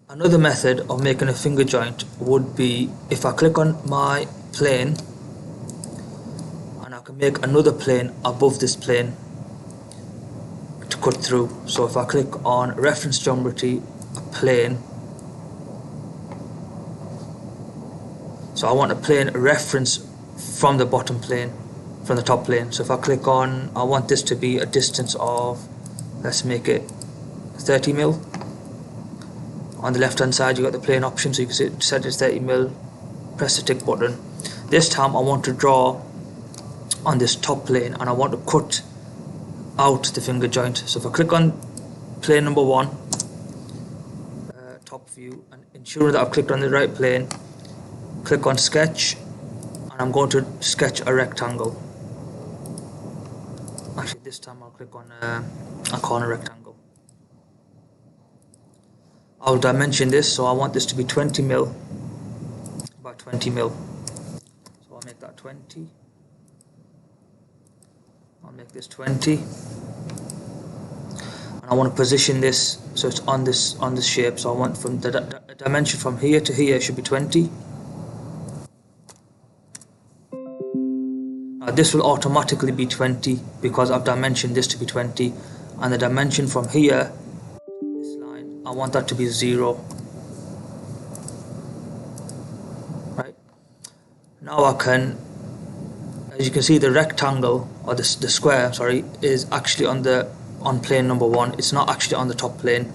Another method of making a finger joint would be if I click on my plane and I can make another plane above this plane to cut through. So if I click on reference geometry, a plane, so I want a plane reference from the bottom plane, from the top plane. So if I click on, I want this to be a distance of, let's make it 30 mil. On the left hand side you got the plane option, so you can set it 30 mil, press the tick button. This time I want to draw on this top plane and I want to cut out the finger joint. So if I click on plane number 1, top view, and ensure that I've clicked on the right plane, click on sketch, and I'm going to sketch a rectangle. Actually this time I'll click on a corner rectangle. I'll dimension this, so I want this to be 20 mil by 20 mil. So I'll make that 20. I'll make this 20. And I want to position this so it's on this shape. So I want from the dimension from here to here should be 20. Now this will automatically be 20 because I've dimensioned this to be 20, and the dimension from here, I want that to be 0. Right. Now I can, as you can see, the rectangle or the square, sorry, is actually on plane number 1. It's not actually on the top plane.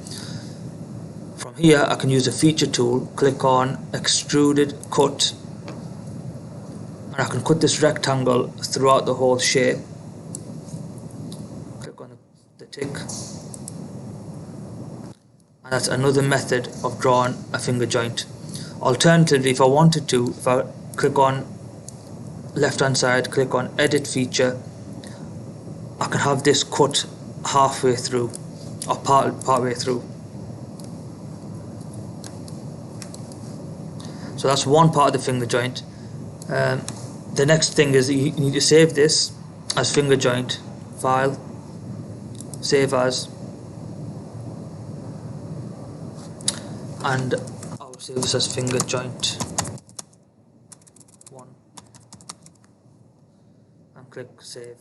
From here I can use the feature tool, click on extruded cut, and I can cut this rectangle throughout the whole shape. Click on the tick. And that's another method of drawing a finger joint. Alternatively, if I wanted to, if I click on left hand side, click on edit feature, I can have this cut halfway through or part way through. So that's one part of the finger joint. The next thing is you need to save this as finger joint, file, save as, and I'll save this as finger joint 1 and click save.